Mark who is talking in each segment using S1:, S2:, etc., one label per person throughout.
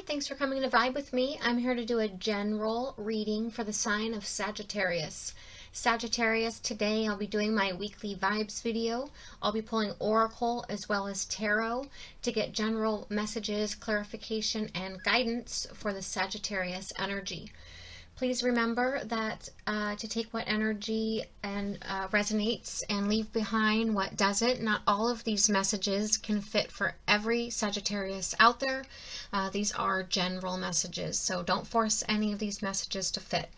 S1: Hi, thanks for coming to Vibe with me. I'm here to do a general reading for the sign of Sagittarius. Sagittarius, today I'll be doing my weekly vibes video. I'll be pulling Oracle as well as Tarot to get general messages, clarification, and guidance for the Sagittarius energy. Please remember that to take what energy and resonates and leave behind what doesn't. Not all of these messages can fit for every Sagittarius out there. These are general messages, so don't force any of these messages to fit.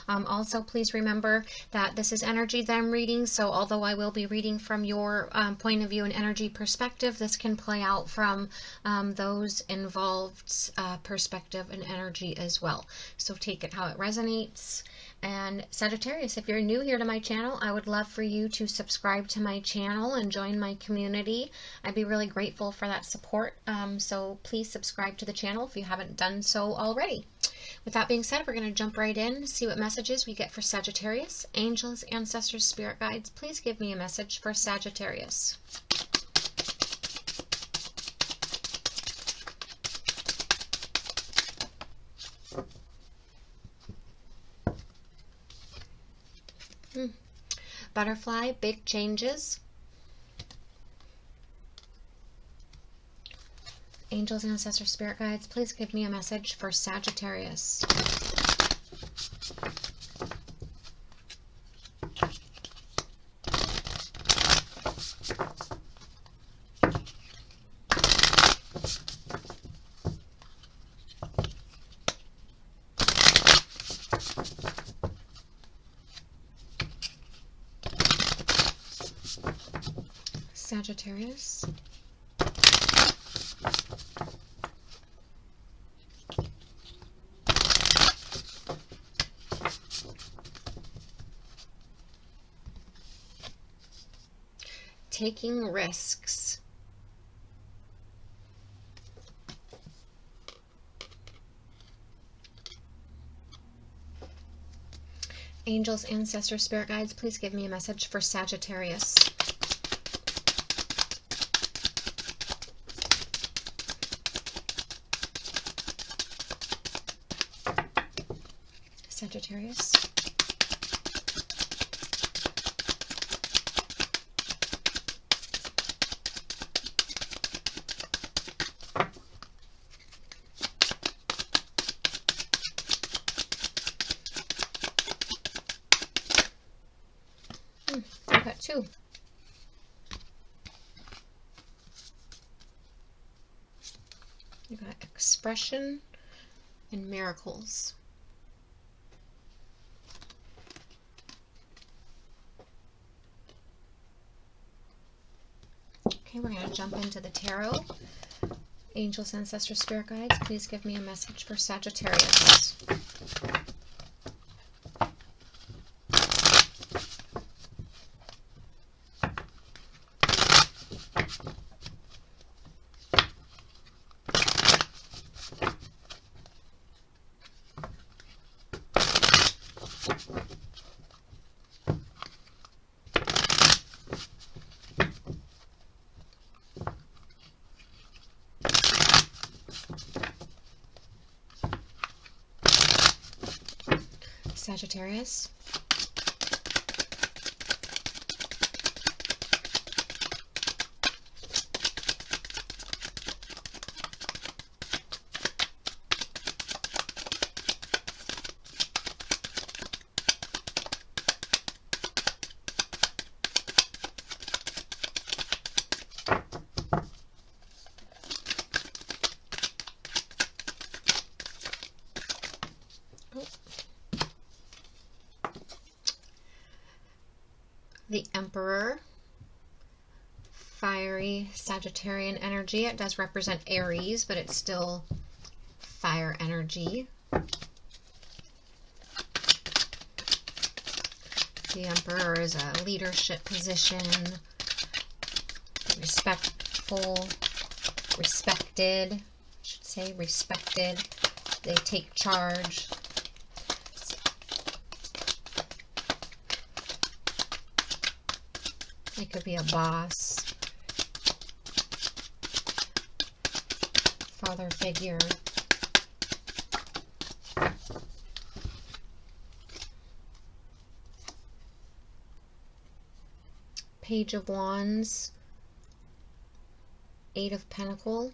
S1: Also, please remember that this is energy that I'm reading, so although I will be reading from your point of view and energy perspective, this can play out from those involved's perspective and energy as well. So take it how it resonates. And Sagittarius, if you're new here to my channel, I would love for you to subscribe to my channel and join my community. I'd be really grateful for that support. So please subscribe to the channel if you haven't done so already. With that being said, we're going to jump right in, see what messages we get for Sagittarius. Angels, ancestors, spirit guides, please give me a message for Sagittarius. Butterfly, big changes. Angels, ancestors, spirit guides, please give me a message for Sagittarius. Sagittarius. Taking risks. Angels, ancestors, spirit guides, please give me a message for Sagittarius. Sagittarius. I got two. You got expression and miracles. Okay, we're going to jump into the tarot. Angels, ancestors, spirit guides, please give me a message for Sagittarius. Sagittarius. The Emperor, fiery Sagittarian energy. It does represent Aries, but it's still fire energy. The Emperor is a leadership position, respectful, respected, I should say respected. They take charge. It could be a boss, father figure. Page of Wands, Eight of Pentacles,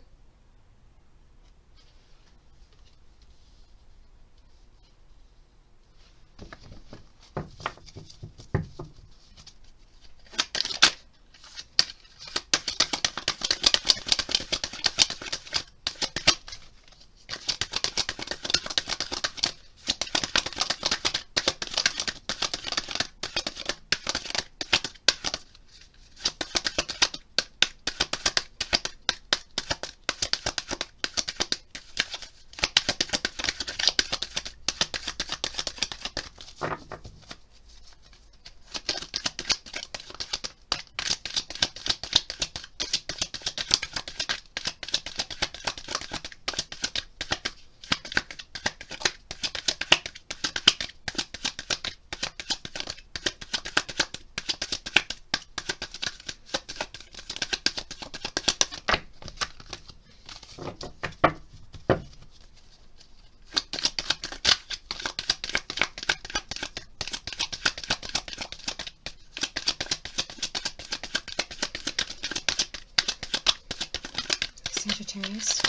S1: Sagittarius.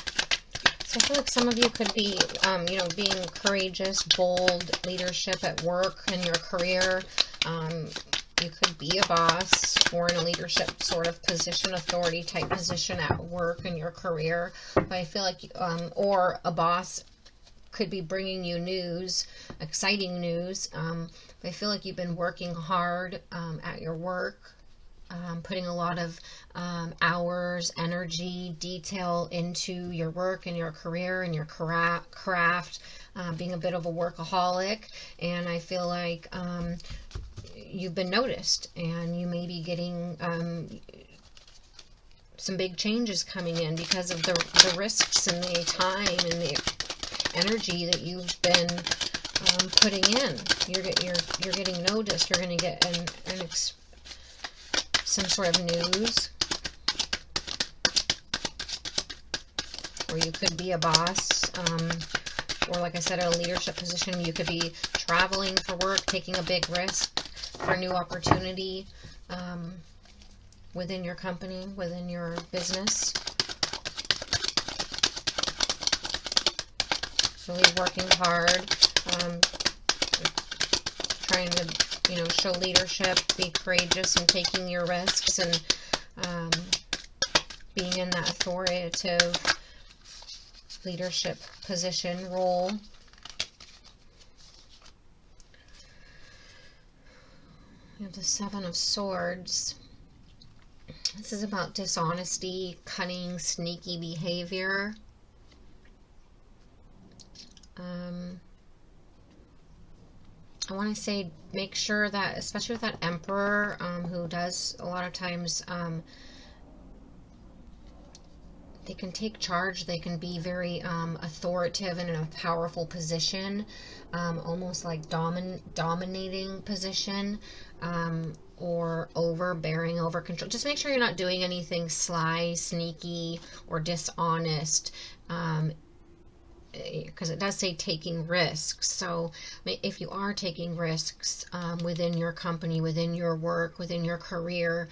S1: So I feel like some of you could be, you know, being courageous, bold, leadership at work and your career. You could be a boss or in a leadership sort of position, authority type position at work in your career. But I feel like, or a boss could be bringing you news, exciting news. But I feel like you've been working hard at your work. Putting a lot of hours, energy, detail into your work and your career and your craft, being a bit of a workaholic. And I feel like you've been noticed, and you may be getting some big changes coming in because of the risks and the time and the energy that you've been putting in. You're getting noticed. You're going to get some sort of news, or you could be a boss, or like I said, in a leadership position. You could be traveling for work, taking a big risk for new opportunity within your company, within your business. Really working hard, trying to, you know, show leadership, be courageous and taking your risks, and being in that authoritative leadership position role. We have the Seven of Swords. This is about dishonesty, cunning, sneaky behavior. I want to say, make sure that, especially with that Emperor, who does a lot of times, they can take charge, they can be very authoritative and in a powerful position, almost like dominating position, or overbearing, over control. Just make sure you're not doing anything sly, sneaky, or dishonest, because it does say taking risks. So if you are taking risks within your company, within your work, within your career,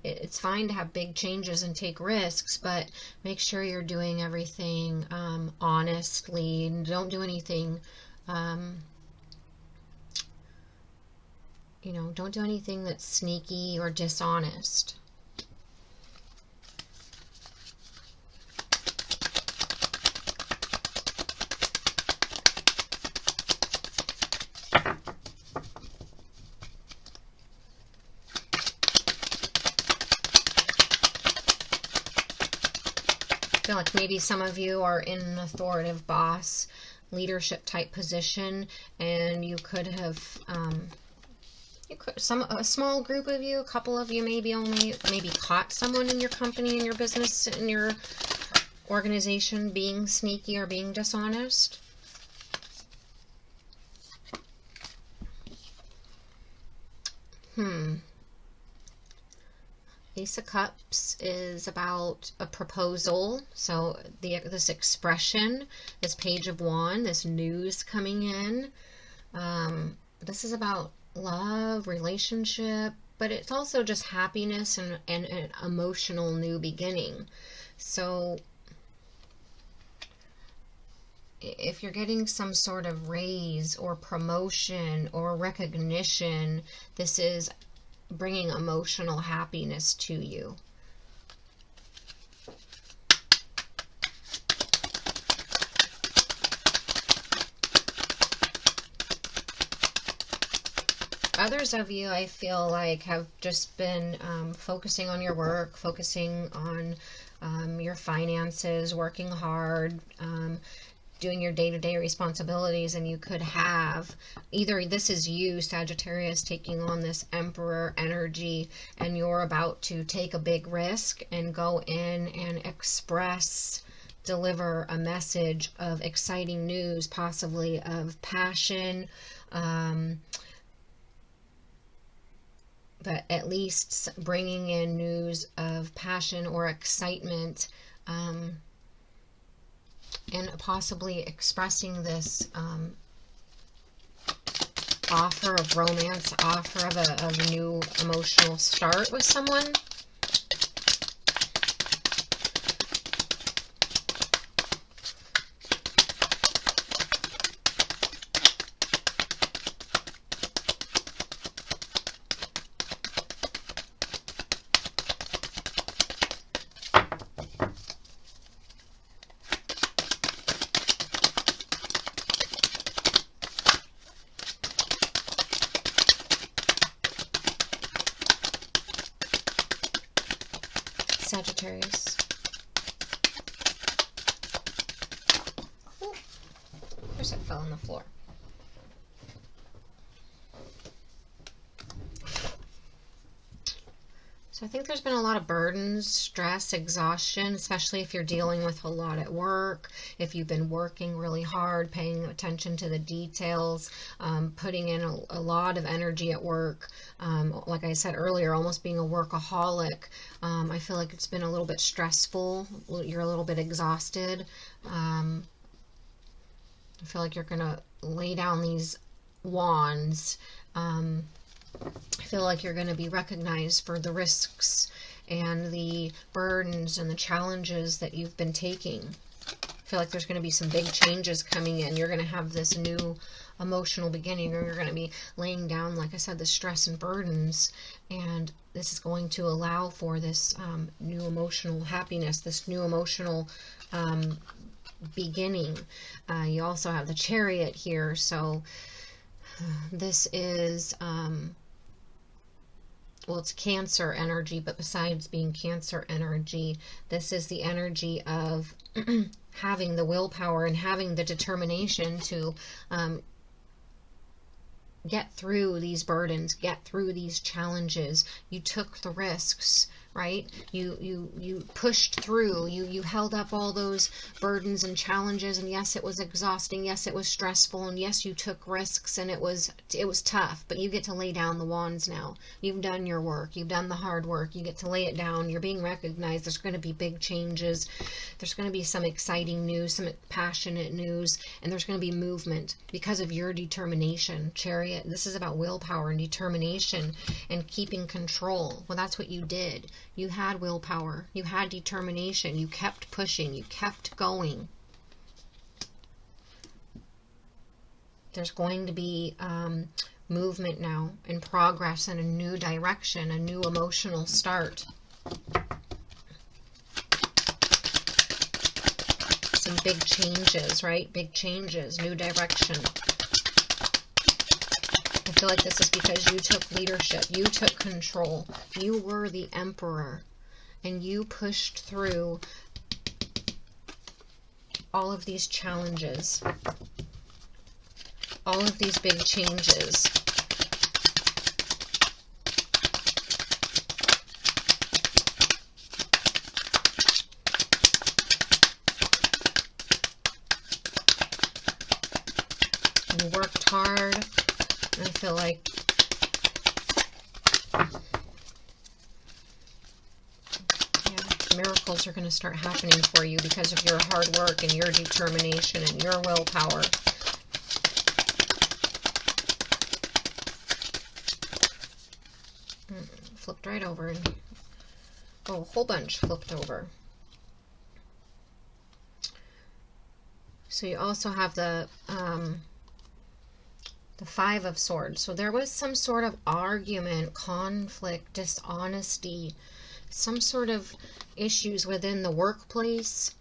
S1: it's fine to have big changes and take risks, but make sure you're doing everything honestly, and don't do anything, you know, don't do anything that's sneaky or dishonest. I feel like maybe some of you are in an authoritative boss leadership type position, and you could have a small group of you, a couple of you maybe caught someone in your company, in your business, in your organization being sneaky or being dishonest. Ace of Cups is about a proposal. So this expression, this Page of Wands, this news coming in. This is about love, relationship, but it's also just happiness and an emotional new beginning. So if you're getting some sort of raise or promotion or recognition, this is bringing emotional happiness to you. Others of you, I feel like, have just been focusing on your work, focusing on your finances, working hard, doing your day-to-day responsibilities, and you could have either this is you, Sagittarius, taking on this Emperor energy, and you're about to take a big risk and go in and deliver a message of exciting news, possibly of passion, but at least bringing in news of passion or excitement, and possibly expressing this offer of romance, offer of a new emotional start with someone. Sagittarius. Ooh, there's it fell on the floor. So I think there's been a lot of burdens, stress, exhaustion, especially if you're dealing with a lot at work, if you've been working really hard, paying attention to the details, putting in a lot of energy at work. Like I said earlier, almost being a workaholic. I feel like it's been a little bit stressful. You're a little bit exhausted. I feel like you're going to lay down these wands. I feel like you're going to be recognized for the risks and the burdens and the challenges that you've been taking. I feel like there's going to be some big changes coming in. You're going to have this new emotional beginning, or you're going to be laying down, like I said, the stress and burdens, and this is going to allow for this new emotional happiness, this new emotional beginning. You also have the Chariot here, so this is well, it's Cancer energy, but besides being Cancer energy, this is the energy of having the willpower and having the determination to get through these burdens, get through these challenges. You took the risks, right? You pushed through, you held up all those burdens and challenges, and yes, it was exhausting, yes, it was stressful, and yes, you took risks, and it was tough, but you get to lay down the wands now. You've done your work, you've done the hard work, you get to lay it down, you're being recognized. There's going to be big changes, there's going to be some exciting news, some passionate news, and there's going to be movement because of your determination. Chariot, this is about willpower and determination and keeping control. Well, that's what you did. You had willpower, you had determination, you kept pushing, you kept going. There's going to be movement now and progress in a new direction, a new emotional start. Some big changes, right? Big changes, new direction. I feel like this is because you took leadership, you took control, you were the emperor, and you pushed through all of these challenges, all of these big changes. You worked hard. I feel like miracles are going to start happening for you because of your hard work and your determination and your willpower. flipped right over. Oh, a whole bunch flipped over. So you also have the Five of Swords. So there was some sort of argument, conflict, dishonesty, some sort of issues within the workplace.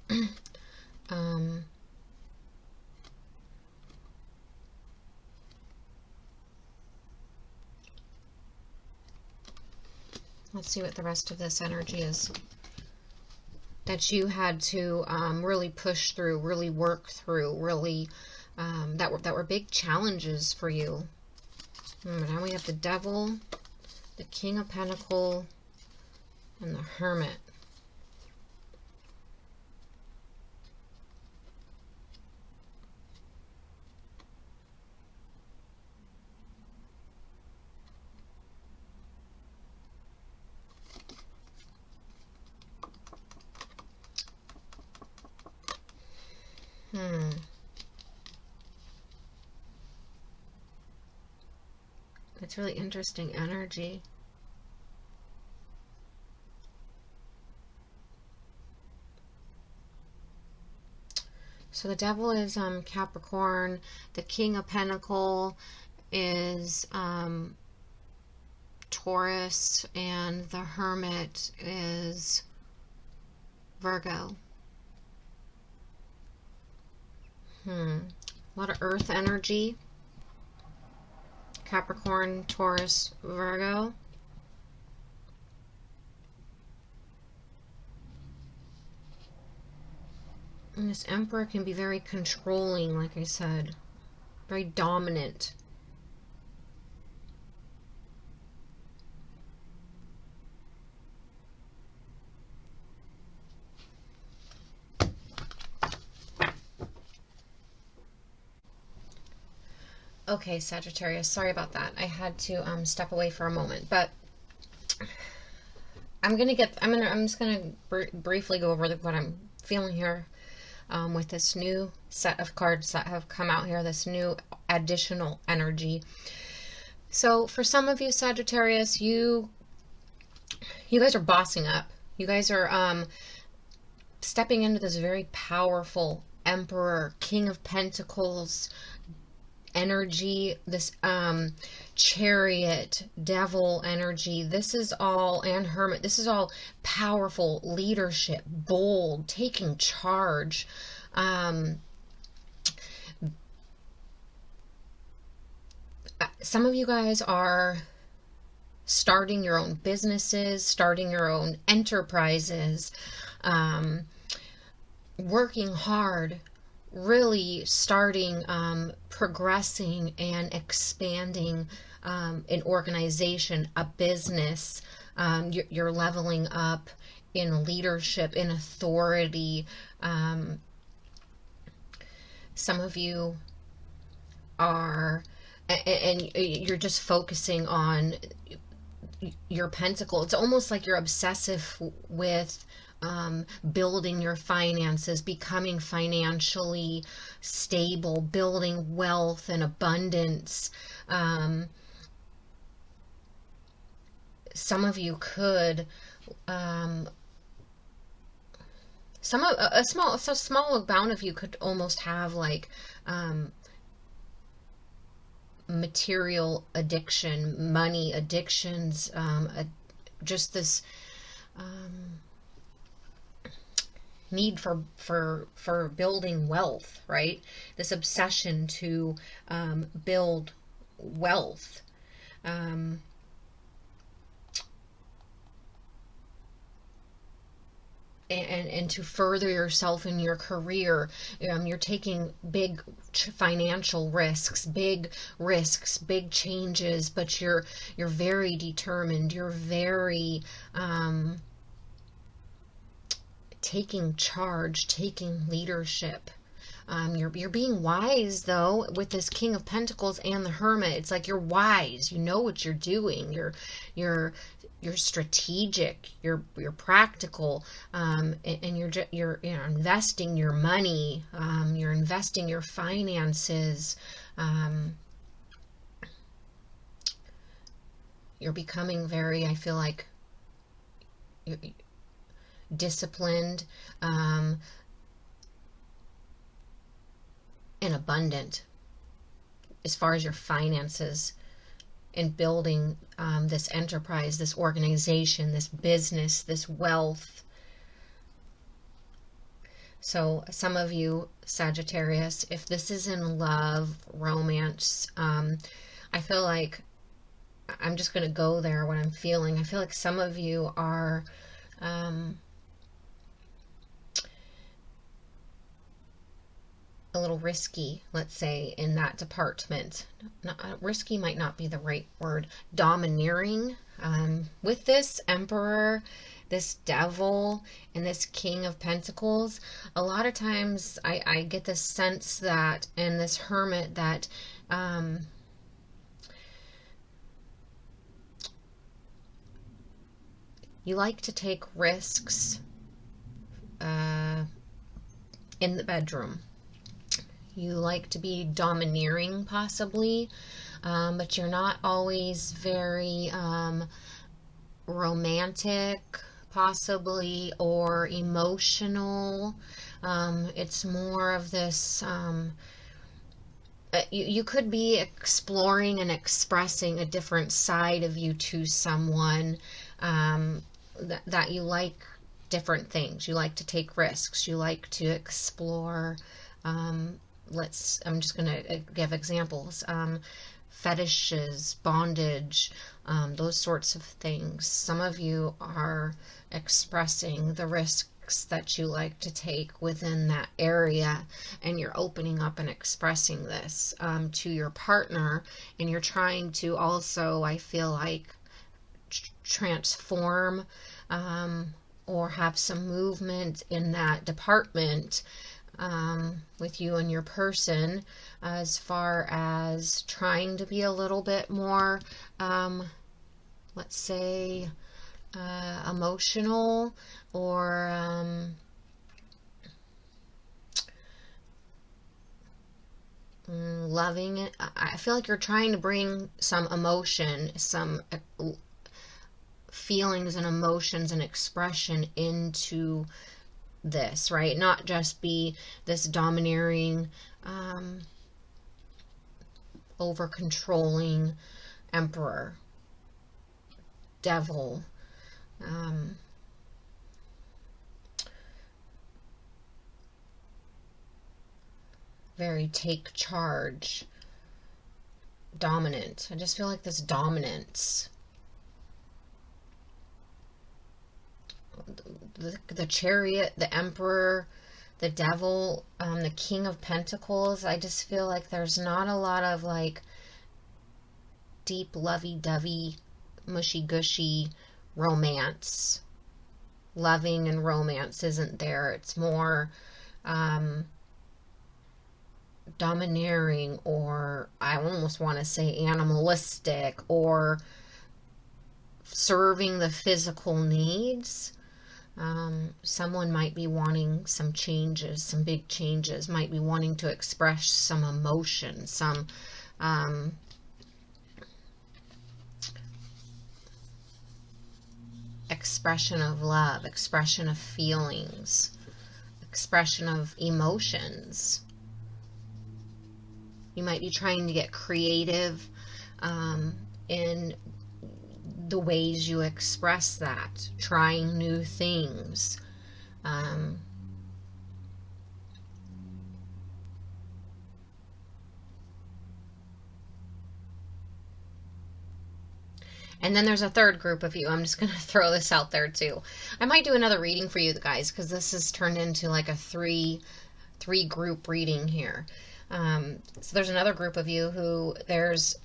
S1: Let's see what the rest of this energy is that you had to really push through, really work through, really that were big challenges for you. Now we have the Devil, the King of Pentacles, and the Hermit. It's really interesting energy. So the Devil is Capricorn, the King of Pentacles is Taurus, and the Hermit is Virgo. A lot of earth energy. Capricorn, Taurus, Virgo. And this Emperor can be very controlling, like I said. Very dominant. Okay, Sagittarius, sorry about that. I had to step away for a moment, but I'm just gonna briefly go over what I'm feeling here with this new set of cards that have come out here, this new additional energy. So for some of you, Sagittarius, you guys are bossing up. You guys are stepping into this very powerful Emperor, King of Pentacles energy, this Chariot, Devil energy. This is all, and Hermit, this is all powerful leadership, bold, taking charge. Some of you guys are starting your own businesses, starting your own enterprises, working hard, really starting progressing and expanding an organization, a business. You're leveling up in leadership, in authority. Some of you are, and you're just focusing on your pentacle. It's almost like you're obsessive with building your finances, becoming financially stable, building wealth and abundance. Some of you could, a small amount of you could almost have like material addiction, money addictions, just this need for building wealth, right? This obsession to build wealth. And to further yourself in your career. You're taking big financial risks, big changes, but you're very determined. You're very taking charge, taking leadership. You're being wise though with this King of Pentacles and the Hermit. It's like you're wise. You know what you're doing. You're strategic. You're practical. And you're investing your money. You're investing your finances. you're becoming very, I feel like, disciplined, and abundant as far as your finances, in building this enterprise, this organization, this business, this wealth. So some of you, Sagittarius, if this is in love, romance, I feel like, I'm just going to go there, what I'm feeling. I feel like some of you are a little risky, let's say, in that department. Risky might not be the right word. Domineering. With this Emperor, this Devil, and this King of Pentacles, a lot of times I get this sense that, and this Hermit, that you like to take risks in the bedroom. You like to be domineering, possibly, but you're not always very romantic, possibly, or emotional. It's more of this, you could be exploring and expressing a different side of you to someone, that you like different things. You like to take risks. You like to explore. I'm just going to give examples. Fetishes, bondage, those sorts of things. Some of you are expressing the risks that you like to take within that area, and you're opening up and expressing this to your partner, and you're trying to also, I feel like, transform or have some movement in that department with you and your person, as far as trying to be a little bit more, let's say, emotional, or loving it. I feel like you're trying to bring some emotion, some feelings and emotions and expression into this, right? Not just be this domineering, over controlling Emperor, Devil, very take charge, dominant. I just feel like this dominance. The Chariot, the Emperor, the Devil, the King of Pentacles. I just feel like there's not a lot of like deep lovey-dovey, mushy-gushy romance. Loving and romance isn't there. It's more domineering, or I almost want to say animalistic, or serving the physical needs. Someone might be wanting some changes, some big changes, might be wanting to express some emotion, some expression of love, expression of feelings, expression of emotions. You might be trying to get creative in the ways you express that, trying new things. And then there's a third group of you. I'm just going to throw this out there too. I might do another reading for you guys, because this has turned into like a three group reading here. So there's another group of you who there's,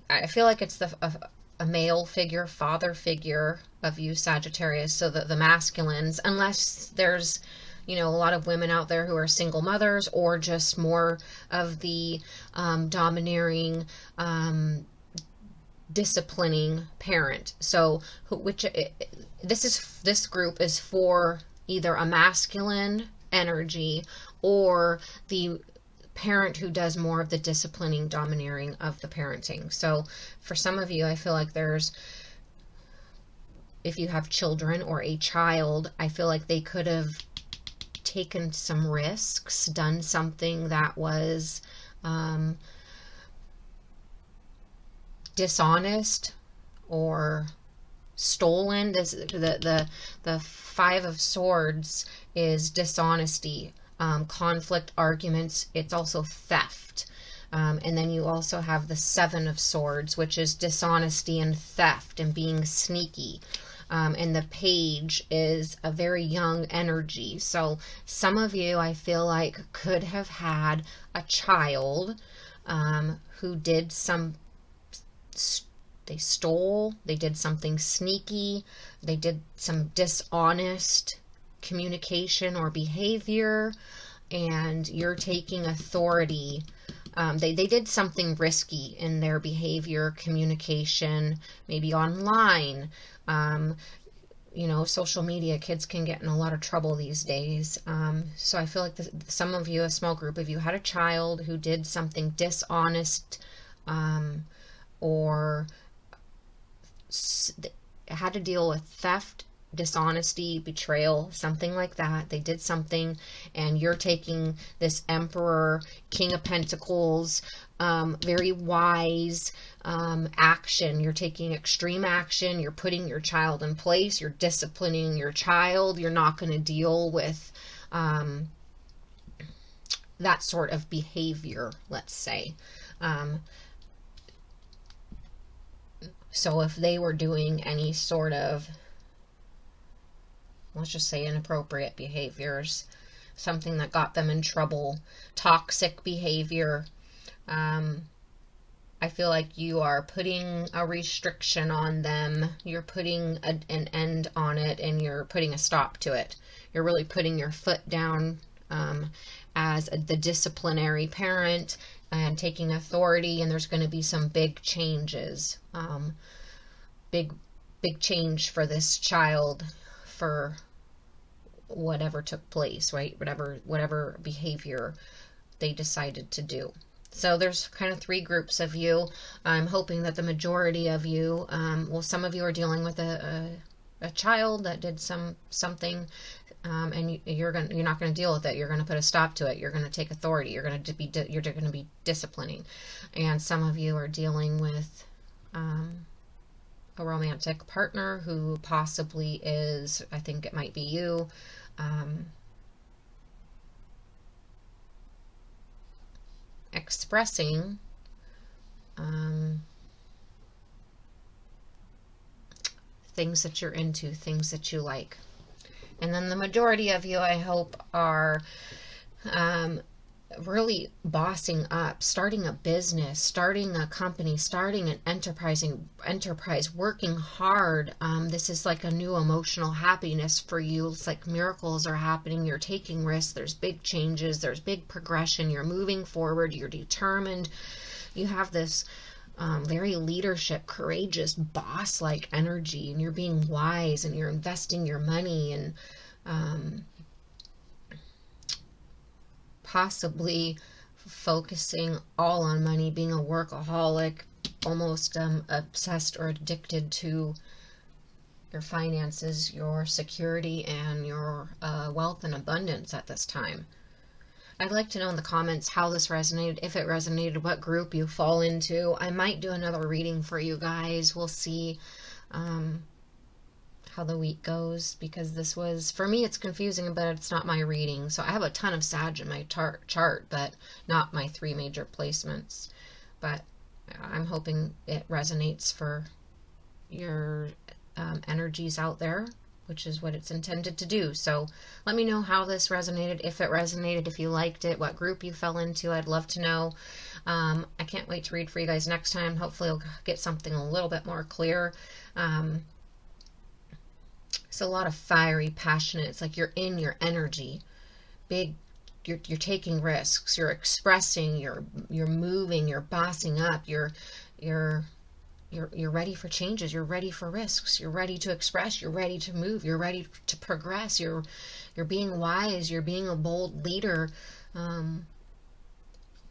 S1: I feel like it's a male figure, father figure of you, Sagittarius. So the masculines, unless there's, you know, a lot of women out there who are single mothers, or just more of the domineering, disciplining parent. So this group is for either a masculine energy, or the parent who does more of the disciplining, domineering of the parenting. So for some of you, I feel like if you have children or a child, I feel like they could have taken some risks, done something that was dishonest or stolen. The Five of Swords is dishonesty, conflict, arguments. It's also theft. And then you also have the Seven of Swords, which is dishonesty and theft and being sneaky. And the Page is a very young energy. So some of you, I feel like, could have had a child who did they stole, they did something sneaky, they did some dishonest communication or behavior, and you're taking authority. They did something risky in their behavior, communication, maybe online. You know, social media, kids can get in a lot of trouble these days. So I feel like some of you, a small group of you, had a child who did something dishonest, or had to deal with theft, dishonesty, betrayal, something like that. They did something, and you're taking this Emperor, King of Pentacles, very wise action. You're taking extreme action. You're putting your child in place. You're disciplining your child. You're not going to deal with that sort of behavior, let's say. So if they were doing any sort of, let's just say, inappropriate behaviors, something that got them in trouble, toxic behavior, I feel like you are putting a restriction on them. You're putting an end on it, and you're putting a stop to it. You're really putting your foot down as the disciplinary parent and taking authority, and there's going to be some big changes. Big change for this child, for whatever took place, right? Whatever behavior they decided to do. So there's kind of three groups of you. I'm hoping that the majority of you, well, some of you are dealing with a child that did something, and you're not going to deal with it. You're going to put a stop to it. You're going to take authority. You're going to be disciplining. And some of you are dealing with a romantic partner who possibly is, I think it might be you, expressing things that you're into, things that you like. And then the majority of you, I hope, are really bossing up, starting a business, starting a company, starting an enterprise, working hard. This is like a new emotional happiness for you. It's like miracles are happening. You're taking risks. There's big changes. There's big progression. You're moving forward. You're determined. You have this very leadership, courageous, boss-like energy, and you're being wise, and you're investing your money, and possibly focusing all on money, being a workaholic, almost obsessed or addicted to your finances, your security, and your wealth and abundance at this time. I'd like to know in the comments how this resonated, if it resonated, what group you fall into. I might do another reading for you guys. We'll see how the week goes, because this was, for me, it's confusing, but it's not my reading. So I have a ton of Sag in my chart, but not my 3 major placements. But I'm hoping it resonates for your energies out there, which is what it's intended to do. So let me know how this resonated, if it resonated, if you liked it, what group you fell into. I'd love to know. I can't wait to read for you guys next time. Hopefully I'll get something a little bit more clear. It's a lot of fiery, passionate. It's like you're in your energy. Big, you're taking risks. You're expressing. You're moving. You're bossing up. You're ready for changes. You're ready for risks. You're ready to express. You're ready to move. You're ready to progress. You're being wise. You're being a bold leader.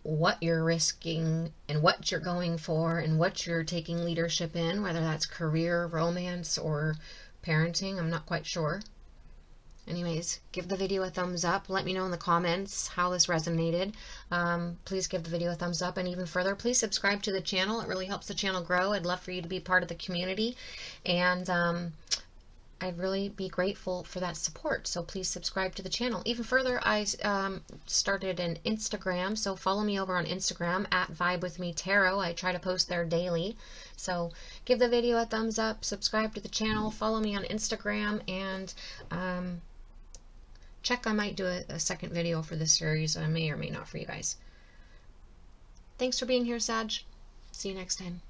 S1: what you're risking and what you're going for and what you're taking leadership in, whether that's career, romance, or parenting. I'm not quite sure. Anyways, give the video a thumbs up. Let me know in the comments how this resonated. Please give the video a thumbs up, and even further, please subscribe to the channel. It really helps the channel grow. I'd love for you to be part of the community, and I'd really be grateful for that support. So please subscribe to the channel. Even further, I started an Instagram, so follow me over on Instagram at VibeWithMeTarot. I try to post there daily. So give the video a thumbs up, subscribe to the channel, follow me on Instagram, and check. I might do a second video for this series. I may or may not for you guys. Thanks for being here, Sag. See you next time.